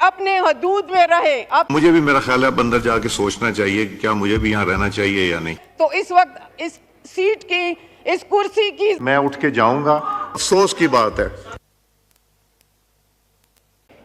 اپنے حدود میں رہے. مجھے بھی میرا خیال ہے اب اندر جا کے سوچنا چاہیے کہ کیا مجھے بھی یہاں رہنا چاہیے یا نہیں. تو اس وقت اس سیٹ کی، اس کرسی کی میں اٹھ کے جاؤں گا. افسوس کی بات ہے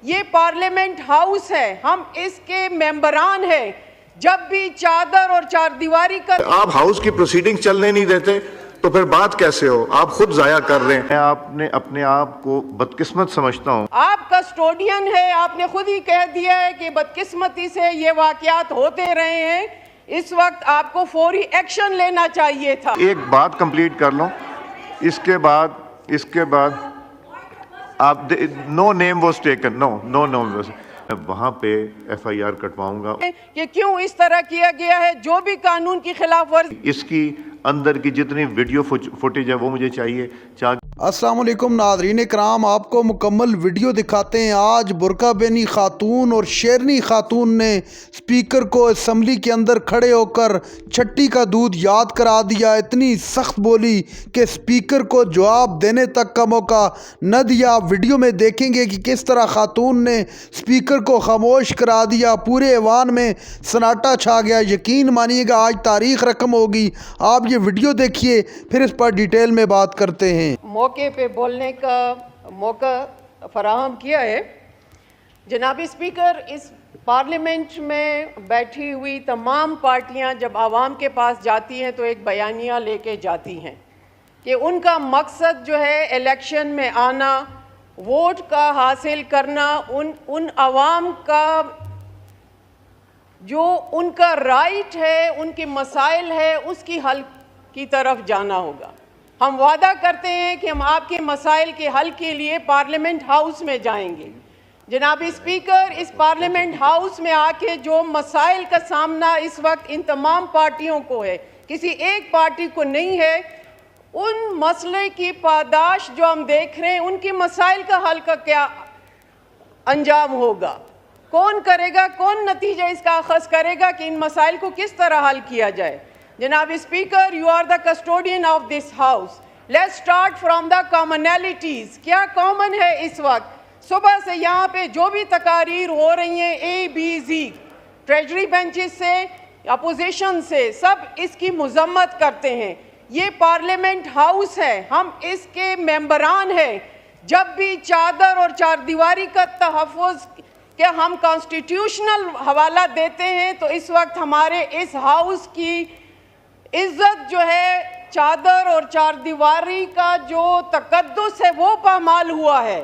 یہ پارلیمنٹ ہاؤس ہے، ہم اس کے ممبران ہیں. جب بھی چادر اور چار دیواری کا آپ ہاؤس کی پروسیڈنگ چلنے نہیں دیتے تو پھر بات کیسے ہو؟ آپ خود ضائع کر رہے ہیں. میں آپ نے اپنے آپ کو بدقسمت سمجھتا ہوں. آپ کسٹوڈین ہے، آپ نے خود ہی کہہ دیا ہے کہ بدقسمتی سے یہ واقعات ہوتے رہے ہیں. اس وقت آپ کو فوری ایکشن لینا چاہیے تھا. ایک بات کمپلیٹ کر لوں، اس کے بعد آپ no name was taken, no was. وہاں پہ ایف آئی آر کٹواؤں گا کہ کیوں اس طرح کیا گیا ہے. جو بھی قانون کی خلاف ورزی، اس کی اندر کی جتنی ویڈیو فوٹیج ہے وہ مجھے چاہیے. السلام علیکم ناظرین کرام، آپ کو مکمل ویڈیو دکھاتے ہیں. آج برقع بینی خاتون اور شیرنی خاتون نے اسپیکر کو اسمبلی کے اندر کھڑے ہو کر چھٹی کا دودھ یاد کرا دیا. اتنی سخت بولی کہ اسپیکر کو جواب دینے تک کا موقع نہ دیا. آپ ویڈیو میں دیکھیں گے کہ کس طرح خاتون نے اسپیکر کو خاموش کرا دیا. پورے ایوان میں سناٹا چھا گیا. یقین مانیے گا آج تاریخ رقم ہوگی. آپ یہ ویڈیو دیکھیے، پھر اس پر ڈیٹیل میں بات کرتے ہیں. موقع پہ بولنے کا موقع فراہم کیا ہے. جناب اسپیکر، اس پارلیمنٹ میں بیٹھی ہوئی تمام پارٹیاں جب عوام کے پاس جاتی ہیں تو ایک بیانیہ لے کے جاتی ہیں کہ ان کا مقصد جو ہے الیکشن میں آنا، ووٹ کا حاصل کرنا، ان عوام کا جو ان کا رائٹ ہے، ان کے مسائل ہے، اس کی حل کی طرف جانا ہوگا. ہم وعدہ کرتے ہیں کہ ہم آپ کے مسائل کے حل کے لیے پارلیمنٹ ہاؤس میں جائیں گے. جناب اسپیکر، اس پارلیمنٹ ہاؤس میں آ کے جو مسائل کا سامنا اس وقت ان تمام پارٹیوں کو ہے، کسی ایک پارٹی کو نہیں ہے، ان مسئلے کی پاداش جو ہم دیکھ رہے ہیں، ان کے مسائل کا حل کا کیا انجام ہوگا، کون کرے گا، کون نتیجہ اس کا اخذ کرے گا کہ ان مسائل کو کس طرح حل کیا جائے. جناب speaker, you are the custodian of this house. Let's start from the commonalities. کیا کامن ہے اس وقت؟ صبح سے یہاں پہ جو بھی تقاریر ہو رہی ہیں، اے بی زی، ٹریجری بینچز سے، اپوزیشن سے، سب اس کی مذمت کرتے ہیں. یہ پارلیمنٹ ہاؤس ہے، ہم اس کے ممبران ہیں. جب بھی چادر اور چار دیواری کا تحفظ کہ ہم کانسٹیٹیوشنل حوالہ دیتے ہیں تو اس وقت ہمارے اس ہاؤس کی عزت جو ہے، چادر اور چار دیواری کا جو تقدس ہے وہ پامال ہوا ہے.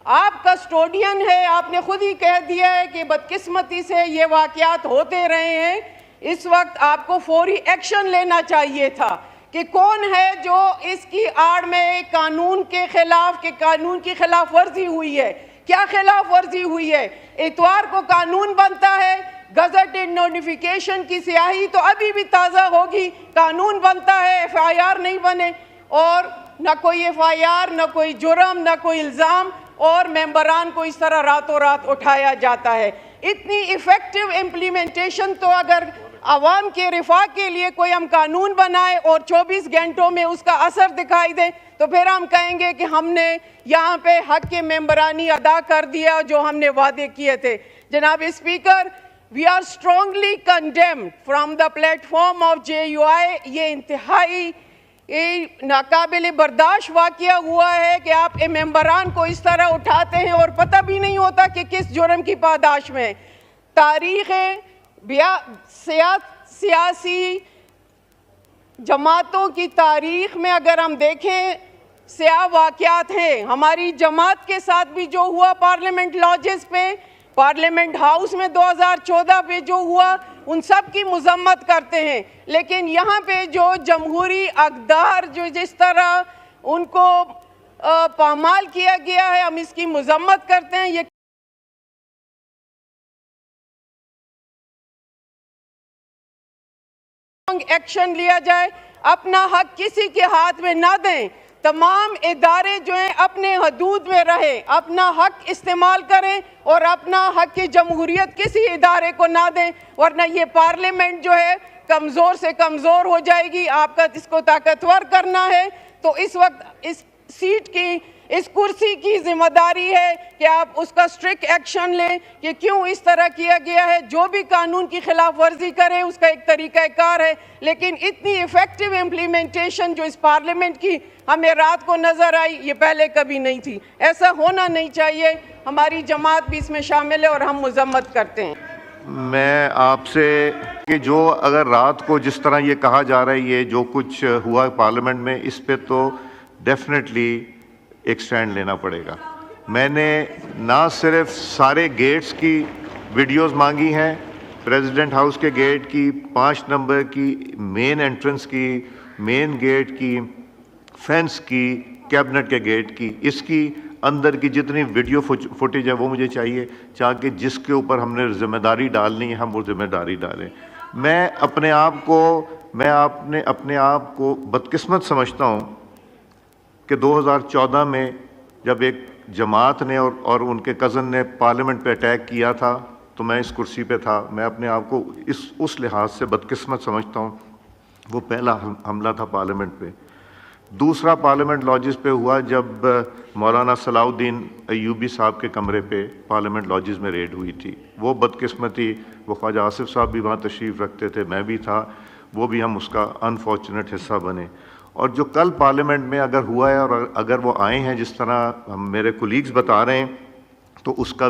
آپ کسٹوڈین ہے، آپ نے خود ہی کہہ دیا ہے کہ بدقسمتی سے یہ واقعات ہوتے رہے ہیں. اس وقت آپ کو فوری ایکشن لینا چاہیے تھا کہ کون ہے جو اس کی آڑ میں قانون کے خلاف، کہ قانون کی خلاف ورزی ہوئی ہے. کیا خلاف ورزی ہوئی ہے؟ اتوار کو قانون بنتا ہے، گزٹڈ نوٹیفیکیشن کی سیاہی تو ابھی بھی تازہ ہوگی. قانون بنتا ہے، ایف آئی آر نہیں بنے، اور نہ کوئی ایف آئی آر، نہ کوئی جرم، نہ کوئی الزام، اور ممبران کو اس طرح راتوں رات اٹھایا جاتا ہے. اتنی ایفیکٹو امپلیمنٹیشن تو اگر عوام کے رفاہ کے لیے کوئی ہم قانون بنائے اور 24 گھنٹوں میں اس کا اثر دکھائی دے تو پھر ہم کہیں گے کہ ہم نے یہاں پہ حق کے ممبرانی ادا کر دیا جو ہم نے وعدے کیے تھے. جناب speaker, we are strongly condemned from the platform of JUI. یہ انتہائی ناقابل برداشت واقعہ ہوا ہے کہ آپ ممبران کو اس طرح اٹھاتے ہیں اور پتہ بھی نہیں ہوتا کہ کس جرم کی پاداش میں. تاریخ سیاسی جماعتوں کی تاریخ میں اگر ہم دیکھیں، سیاہ واقعات ہیں. ہماری جماعت کے ساتھ بھی جو ہوا پارلیمنٹ لاجز پہ، پارلیمنٹ ہاؤس میں 2014 پہ جو ہوا، ان سب کی مذمت کرتے ہیں. لیکن یہاں پہ جو جمہوری اقدار جو جس طرح ان کو پامال کیا گیا ہے، ہم اس کی مذمت کرتے ہیں. یہ ایکشن لیا جائے، اپنا حق کسی کے ہاتھ میں نہ دیں. تمام ادارے جو ہیں اپنے حدود میں رہیں، اپنا حق استعمال کریں اور اپنا حق کی جمہوریت کسی ادارے کو نہ دیں، ورنہ یہ پارلیمنٹ جو ہے کمزور سے کمزور ہو جائے گی. آپ کا اس کو طاقتور کرنا ہے تو اس وقت اس سیٹ کی اس کرسی کی ذمہ داری ہے کہ آپ اس کا سٹرکٹ ایکشن لیں کہ کیوں اس طرح کیا گیا ہے. جو بھی قانون کی خلاف ورزی کرے اس کا ایک طریقہ کار ہے, لیکن اتنی ایفیکٹو امپلیمنٹیشن جو اس پارلیمنٹ کی ہمیں رات کو نظر آئی, یہ پہلے کبھی نہیں تھی. ایسا ہونا نہیں چاہیے. ہماری جماعت بھی اس میں شامل ہے اور ہم مذمت کرتے ہیں. میں آپ سے کہ جو اگر رات کو جس طرح یہ کہا جا رہا ہے یہ جو کچھ ہوا پارلیمنٹ میں, اس پہ تو ڈیفینیٹلی ایک سٹینڈ لینا پڑے گا. میں نے نہ صرف سارے گیٹس کی ویڈیوز مانگی ہیں, پریزیڈنٹ ہاؤس کے گیٹ کی, 5 نمبر کی, مین انٹرنس کی, مین گیٹ کی, فینس کی, کیبنٹ کے گیٹ کی, اس کی اندر کی جتنی ویڈیو فوٹیج ہے وہ مجھے چاہیے, کہ جس کے اوپر ہم نے ذمہ داری ڈالنی ہے ہم وہ ذمہ داری ڈالیں. میں اپنے آپ کو بدقسمت سمجھتا ہوں کہ 2014 میں جب ایک جماعت نے اور ان کے کزن نے پارلیمنٹ پہ اٹیک کیا تھا تو میں اس کرسی پہ تھا. میں اپنے آپ کو اس لحاظ سے بدقسمت سمجھتا ہوں. وہ پہلا حملہ تھا پارلیمنٹ پہ. دوسرا پارلیمنٹ لاجز پہ ہوا جب مولانا صلاح الدین ایوبی صاحب کے کمرے پہ پارلیمنٹ لاجز میں ریڈ ہوئی تھی. وہ بدقسمتی, وہ خواجہ آصف صاحب بھی وہاں تشریف رکھتے تھے, میں بھی تھا, وہ بھی ہم اس کا انفارچونیٹ حصہ بنے. اور جو کل پارلیمنٹ میں اگر ہوا ہے اور اگر وہ آئے ہیں جس طرح ہم میرے کولیگز بتا رہے ہیں, تو اس کا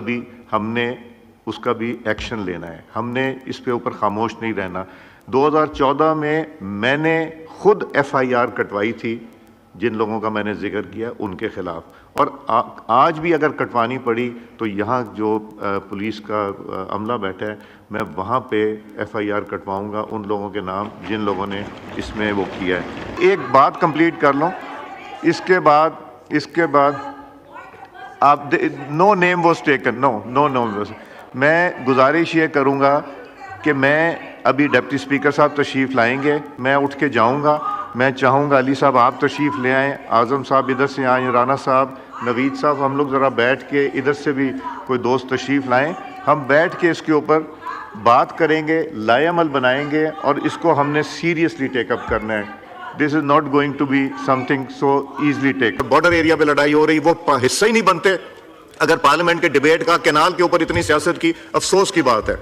بھی ایکشن لینا ہے. ہم نے اس پہ اوپر خاموش نہیں رہنا. 2014 میں نے خود FIR کٹوائی تھی جن لوگوں کا میں نے ذکر کیا ان کے خلاف, اور آج بھی اگر کٹوانی پڑی تو یہاں جو پولیس کا عملہ بیٹھا ہے میں وہاں پہ FIR کٹواؤں گا ان لوگوں کے نام جن لوگوں نے اس میں وہ کیا ہے. ایک بات کمپلیٹ کر لوں, اس کے بعد آپ نو نیم واز ٹیکن, نو. میں گزارش یہ کروں گا کہ میں ابھی ڈپٹی اسپیکر صاحب تشریف لائیں گے, میں اٹھ کے جاؤں گا. میں چاہوں گا علی صاحب آپ تشریف لے آئیں, اعظم صاحب ادھر سے آئیں, رانا صاحب, نوید صاحب, ہم لوگ ذرا بیٹھ کے ادھر سے بھی کوئی دوست تشریف لائیں. ہم بیٹھ کے اس کے اوپر بات کریں گے, لائے عمل بنائیں گے, اور اس کو ہم نے سیریسلی ٹیک اپ کرنا ہے. This is not going to be something so easily take. Border area پہ لڑائی ہو رہی, وہ حصہ ہی نہیں بنتے اگر پارلیمنٹ کے ڈیبیٹ کا. کینال کے اوپر اتنی سیاست کی, افسوس کی بات ہے.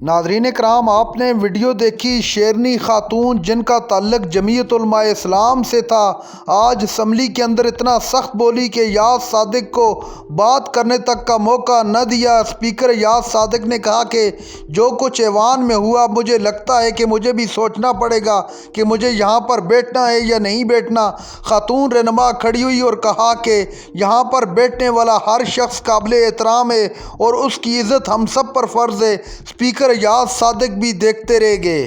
ناظرین کرام, آپ نے ویڈیو دیکھی شیرنی خاتون جن کا تعلق جمعیت علماء اسلام سے تھا, آج اسمبلی کے اندر اتنا سخت بولی کہ یاس صادق کو بات کرنے تک کا موقع نہ دیا. اسپیکر یاس صادق نے کہا کہ جو کچھ ایوان میں ہوا مجھے لگتا ہے کہ مجھے بھی سوچنا پڑے گا کہ مجھے یہاں پر بیٹھنا ہے یا نہیں بیٹھنا. خاتون رہنما کھڑی ہوئی اور کہا کہ یہاں پر بیٹھنے والا ہر شخص قابل احترام ہے اور اس کی عزت ہم سب پر فرض ہے. اسپیکر یاس صادق بھی دیکھتے رہ گئے.